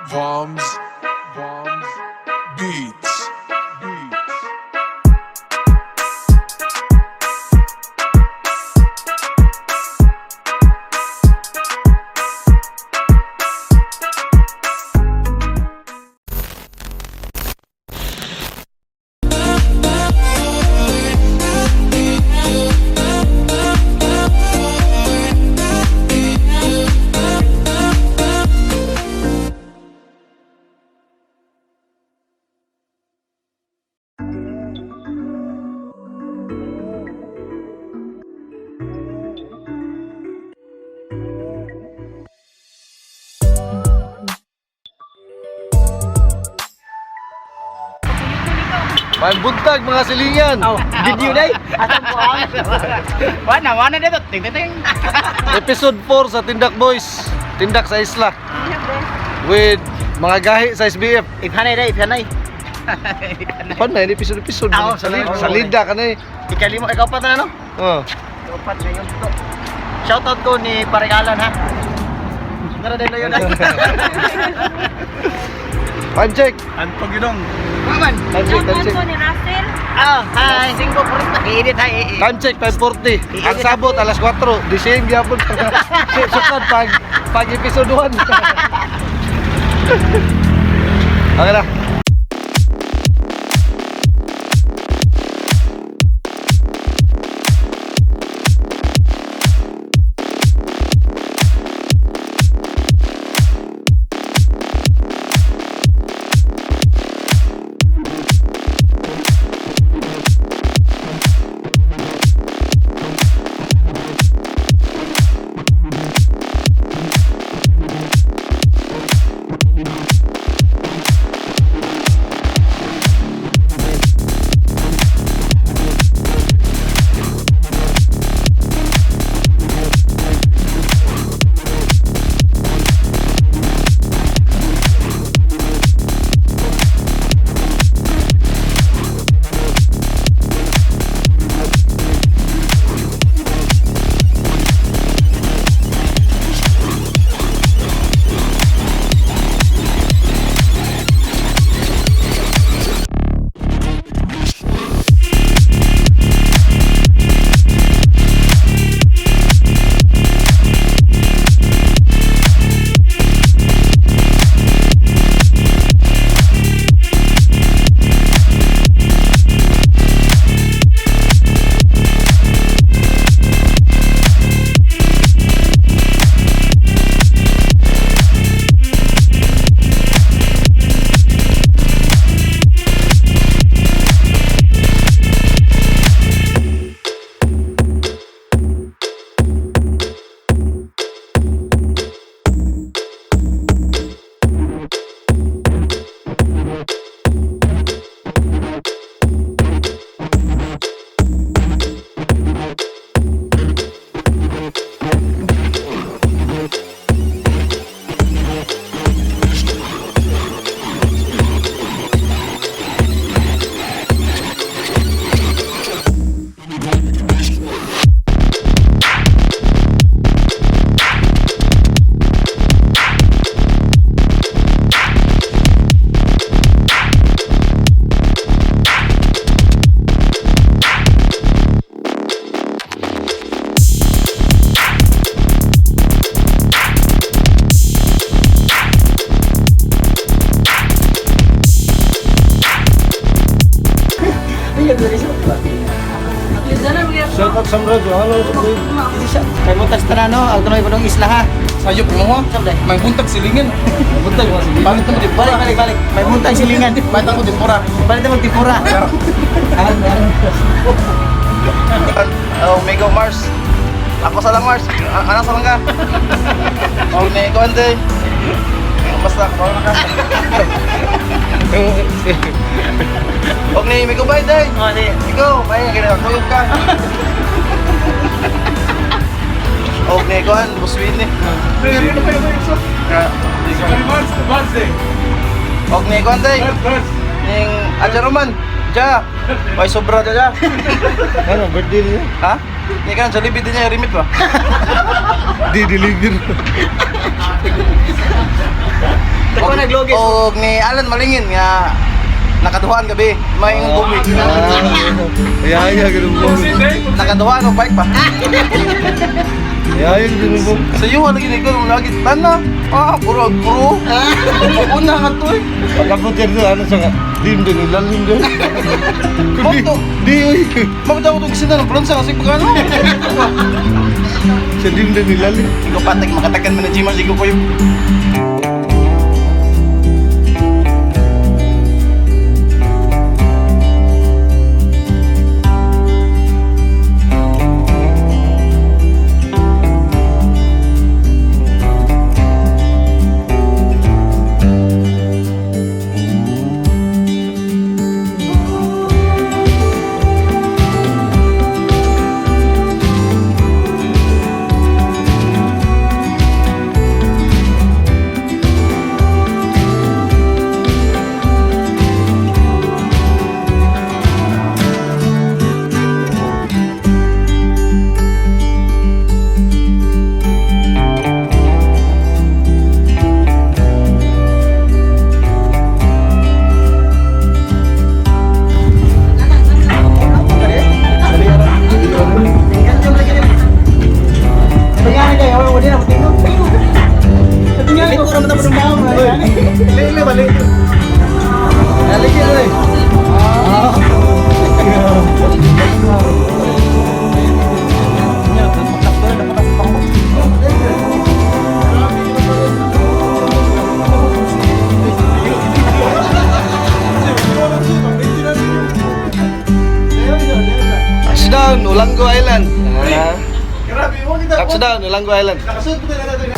Bombs, beats. Buntag mga silingan. Video day. Asam po ang. Wana dito. Ting ting ting. Episode 4 sa Tindak Boys. Tindak sa isla. With mga gahi sa SBF. Iphanay day, iphanay. Pan na episode. Salida ka na eh. Ikalimo, ikaw pa na no? Oh. Ikaw pa ngayon to. Shoutout ko ni Paregalan ha. Tara din na yun. Time check. Antong yun. Maman. Time check. Shoutout ko ni Russell. Hi. Singko po rin. I-edit ha. Time check, 5:40. Ang sabot, alas 4. Dising gyapon. Sukad pag episode 1. Okay na. Shoutout sa mga hello. Kay mutas tanan no, ang tunoy padong isla ha. Sayop mo ha? Sabday. May buntag silingan. Buntag mga silingan. Balik mo di Balik. May muntay silingan. Balik mo di pura. Balik na magtipura. Oh, Mego Mars. Ako sa lang Mars. Anak sa lang ka. Oh, Mego ande. Basta ako na ka. Og ni Mego bay day. Oh, di. Mego, may ginaguyog ka. Og ni Gohan, buswin ni. Og ni Gohan day. Ning aja Roman. Ja. May sobra ja. Ano, birthday niya? Ha? Ni kan Jollibee din niya rimit ba? Di deliver. Ako naglogis. O ni Alan Malingin nga nakaduhaan gabi. May bumi. Yaya, ganun po. Nakaduhaan o bike pa. Yaya, ganun po. Sa iyo, lagi na ikaw, lagi tana. Puro. Una nga to eh. Pagkapot yan doon, ano sa nga? Dim ilalim doon. Bakto. Di, uy. Mabitaw ko itong kisina ng plansa kasi pagkano. Sa dim ilalim. Ikaw patik, makatakan mo na Gmar, sigo ko yung. Touchdown, Ulango Island. Grabe, mo kita. Touchdown, Ulango Island. Nakasunod ko na natin.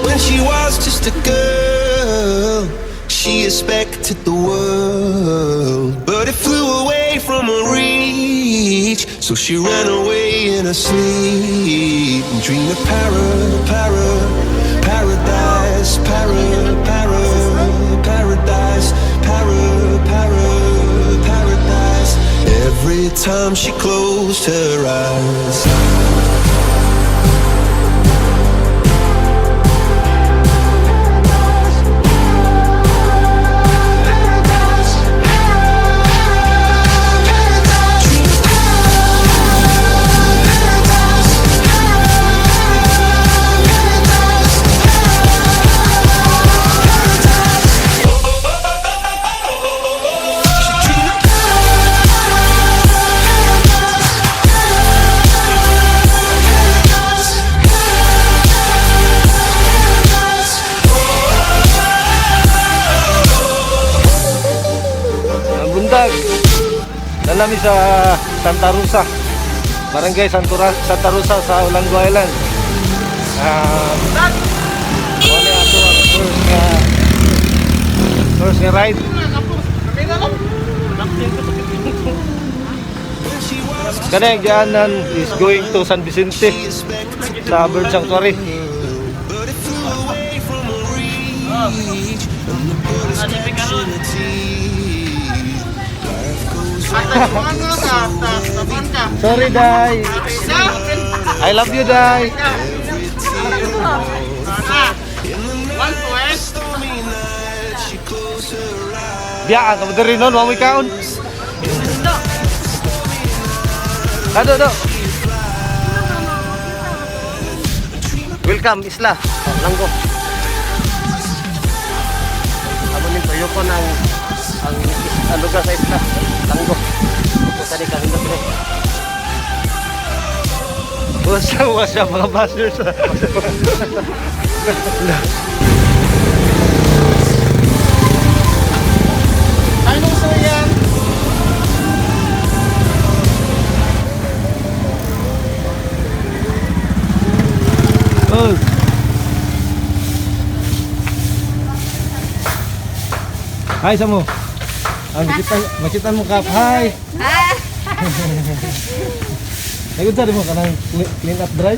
When she was just a girl, she expected the world, but it flew away from her reach. So she ran away in her sleep and dreamed of paradise, paradise. Every time she closed her eyes. Nalami sa Santa Rosa, Barangay Santa Rosa sa Ulango Island. Wala ato ang first nga ride. Kanang dyanan is going to San Vicente sa Bird Sanctuary. Sorry, Day. I love you, Day. Biyaan ka mo rin nun, huwag mo ikaon. Ano, no? Welcome, Isla. Langgo. Amo ning tuyo ko ng ang lugar sa Isla. Langgo. Tadi kami nagre. Wasa mga bashers. Ano so yan? Oh. Hi sa mo. Makita mo kap. Hi. Nagud sa mo kanang clean up drive?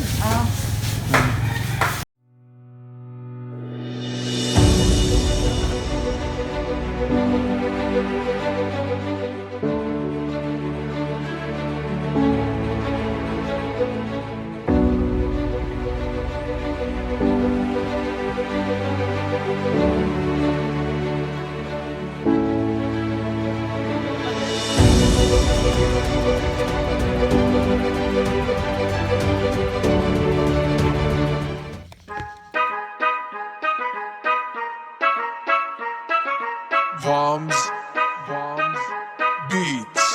Bombs, beats.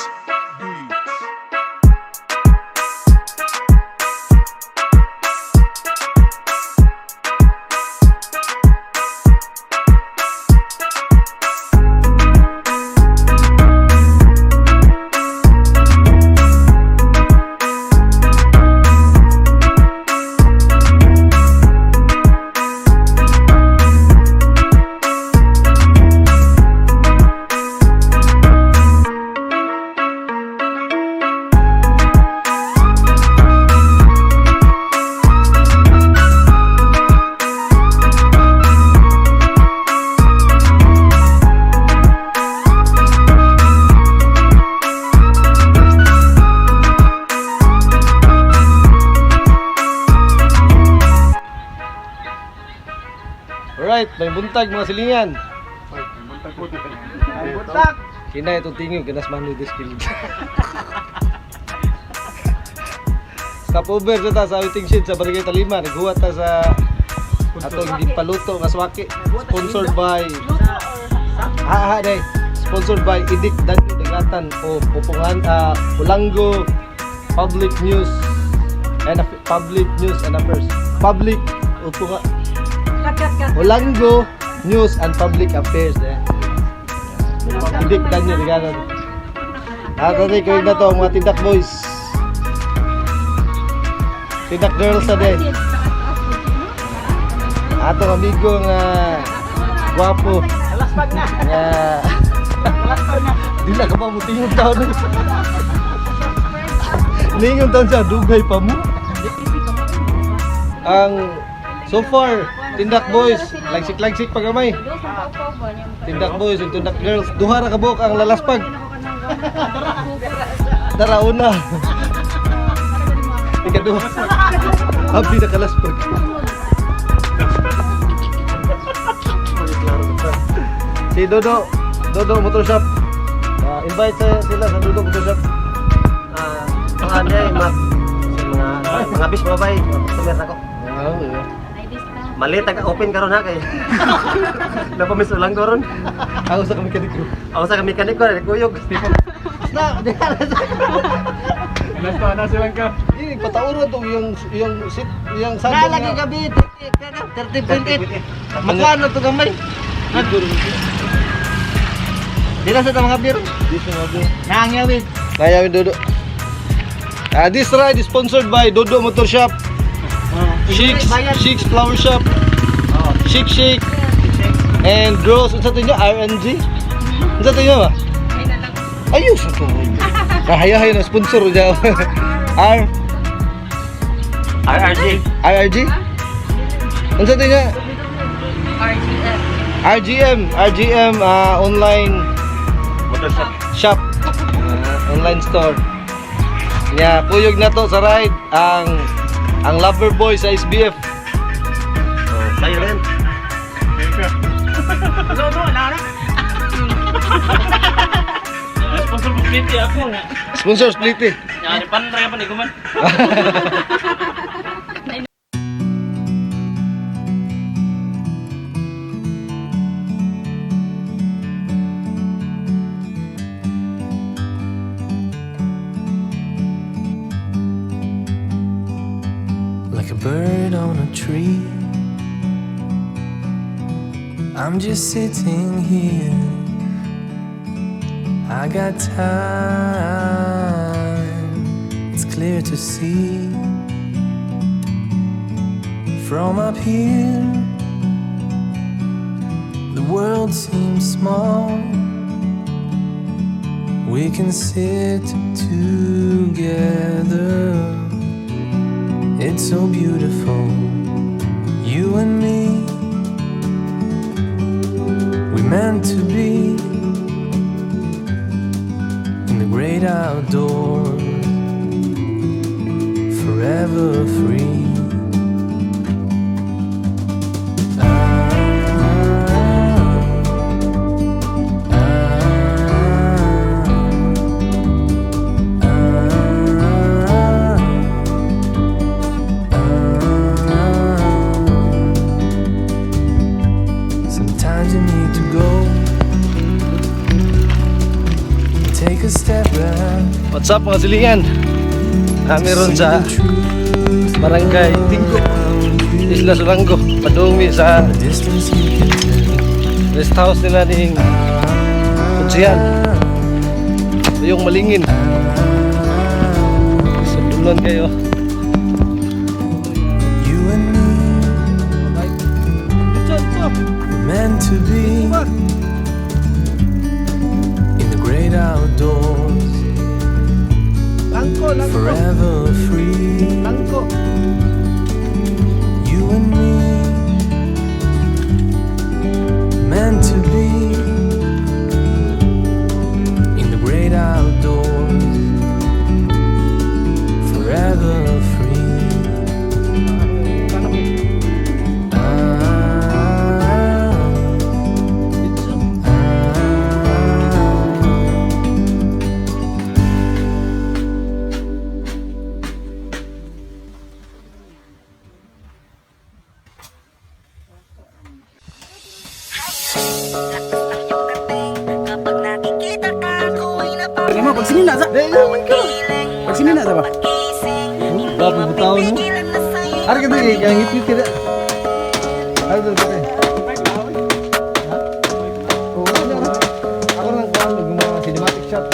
Alright, may buntag mga silingan. Butak. Kina itong tingin, ganas manu this kill. Stopover sa ta sa outing shed sa Barangay Talima. Naghuwat ta sa atong ginpaluto nga swaki. Sponsored by day. Sponsored by Idik Danyo Dagatan o Pupungan Ulanggo Public News and Affairs. Public Upunga Ulanggo News and Public Affairs Idik Danyo Dagatan. Tadi kawig na to ang mga tindak boys. Tindak girls na din. Atong amigo nga guwapo. Nga di na ka pa mo tingong taon. Ningong taon siya, dugay pa mo. Ang so far, tindak boys, lagsik-lagsik pa gamay. Tindak boys ug tindak girls, duha ra ka buok ang lalaspag. Tara una. Ikaduha. Abi na kalaspag. Si Dodo Motor Shop. Invite sila sa Dodo Motor Shop. Mga bis babay, customer ako. Mali open karon ha kay. Napamis lang karon. Ako sa mekanik ko. Ako sa mekanik ko, kuyog. Na silang ka. Patauran to yung seat, yung sandal. Nalagi gabi 30 Magkano to gamay? Dila sa mga beer. This one Dodo. Nangyawid. Nayawin Dodo. This ride is sponsored by Dodo Motor Shop. Sheiks Flower Shop. Shake. And Gross, unsa to niya? RNG? Unsa to niya ba? Ayos ito. Kahayahay na sponsor niya. RRG? Unsa to niya? RGM online Motor shop. Online store. Nya puyog na to sa ride ang lover boy sa SBF. Silent. Sponsor split eh. Yan, panray pa ni kuman. Like a bird on a tree, I'm just sitting here. I got time, it's clear to see. From up here, the world seems small. We can sit together. It's so beautiful, you and me. We meant to be in the great outdoors, forever free. Sometimes you need to go, take a step back. What's up mga silingan? Meron sa Barangay Tinggo, Isla Surango. Padumi sa Distance you can tell. rest house nila ning Kutsihan. Yung Malingin. Sundulan kayo. You and me meant to be in the great outdoors, forever free. You and me meant to be in the great outdoors, forever free. Lagi mo, pag sinina sa... Pag sinina sa ba? Bago butaw no? Ari ka dito, yang ngipit tidak. Ari dito dito. Oh, ano na? Ako nang kuhan, gumawa ng cinematic shot.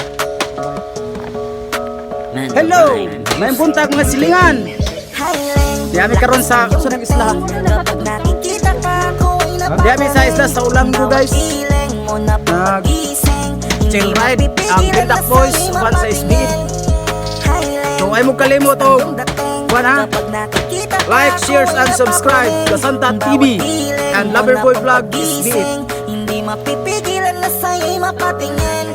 Hello! May buntag mga silingan! Diyami karon sa sunang isla. Diyami sa isla sa Ulanggo guys. Chill ride ang Pindak Boys uban sa SBIT. So ay mo kalimot og ha? Like, shares and subscribe Gasanta TV and Loverboy Vlog SBIT. Hindi mapipigilan na sa'yo'y mapatingin.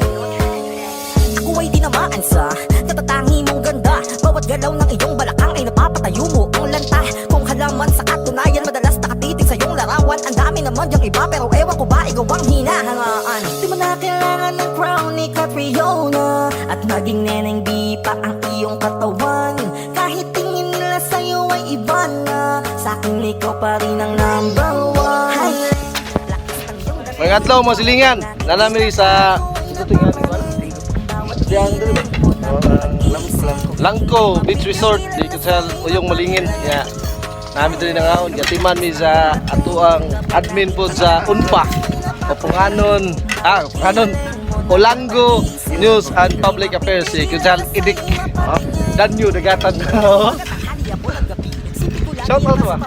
Ako ay tinamaan sa katatangi mong ganda. Bawat galaw ng iyong balakang ay napapatayo mo ang lanta. Kung halaman sa katunayan madalas nakatitig sa iyong larawan. Ang dami naman yung iba pero ewan ko ba ikaw ang hinahangaan. Di mo na kailangan ng crown ni Catriona at naging neneng di pa ang iyong katawan. Kahit tingin nila sa'yo ay iba na, sa'kin ikaw pa rin ang number one. Mga adlaw mga silingan, nanami sa ito tingnan ko. Langko Beach Resort di ko sa Uyong Malingin. Ya. Nami diri nangaon gatiman mi sa atuang admin po sa UNPA. Panganon, Olango News and Public Affairs si Kujal Idik. Danyo dagatan. Shout out ba?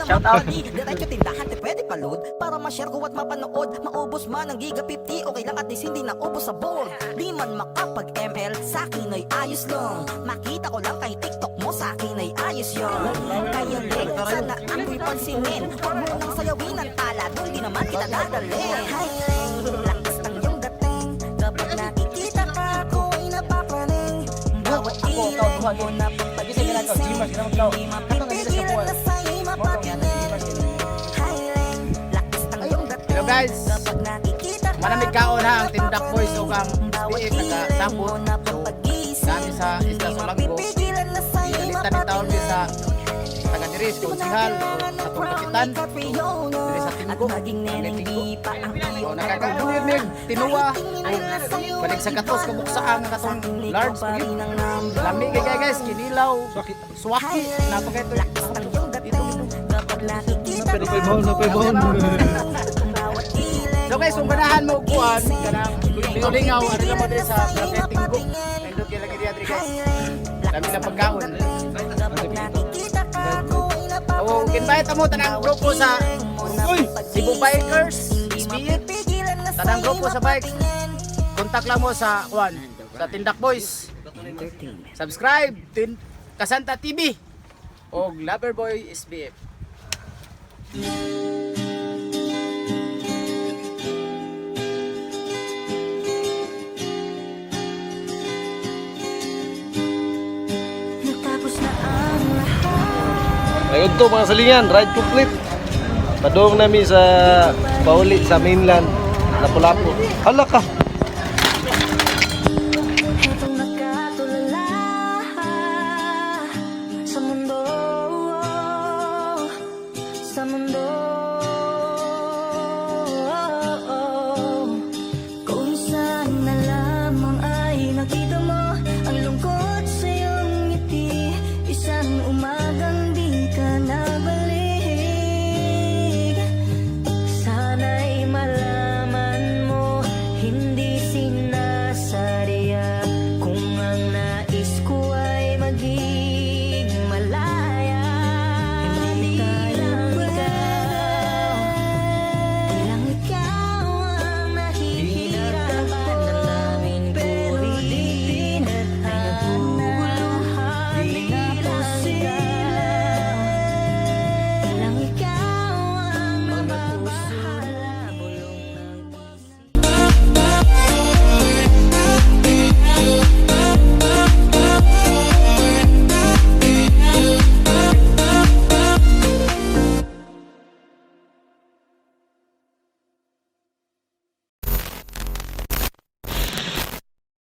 Shout out. Diretso tindahan, te pwede pa-load para ma-share ko at mapanood. Maubos man ang giga 50, okay lang at least hindi na ubos sa board. Di man makapag-ML, sa'kin ay ayos lang. Makita ko lang kay TikTok mo, sa'kin ay ayos yun. Kaya Leng, sana ako'y pansinin. Huwag mo nang sayawin ang tala, doon di naman kita dadalhin. Hi Leng, lakas ng iyong dating. Kapag nakikita ka, ako ay napapraning. Bawat ilang mo na pagpagising, hindi mapipigilan na sa'yo'y mapatingin. Hi Leng, lakas ng iyong dating. Hello guys! Kapag nakikita manamig kaon ha ang Tindak Boys o ang SBF nagkasabot. So dami sa isla Sulanggo. Pinalitan ni taon din sa taga diri sa konsihal o sa Tungkupitan. Diri sa Tinggo, Tinggo. O nakakagulir ni tinuwa o balik sa katos kabuksaan ng katong large pagid. Lami kay guys, kinilaw, suwaki, napagay ito. Napay-bone. So guys, kung ganahan mo kuhan, ganang lingaw, ano lang mo din sa Barangay Tinggo. Nandun kaya lagi diyan guys. Dami na pagkaon. O, invite mo tanang grupo sa Cebu Bikers, SBF. Tanang grupo sa bike. Kontak lang mo sa kuhan, sa Tindak Boys. Subscribe, Kasanta TV o Loverboy SBF. Natapos na ang lahat. Ayun to mga salingan, ride complete. Padong nami sa pauli sa mainland, Lapu-Lapu. Hala ka.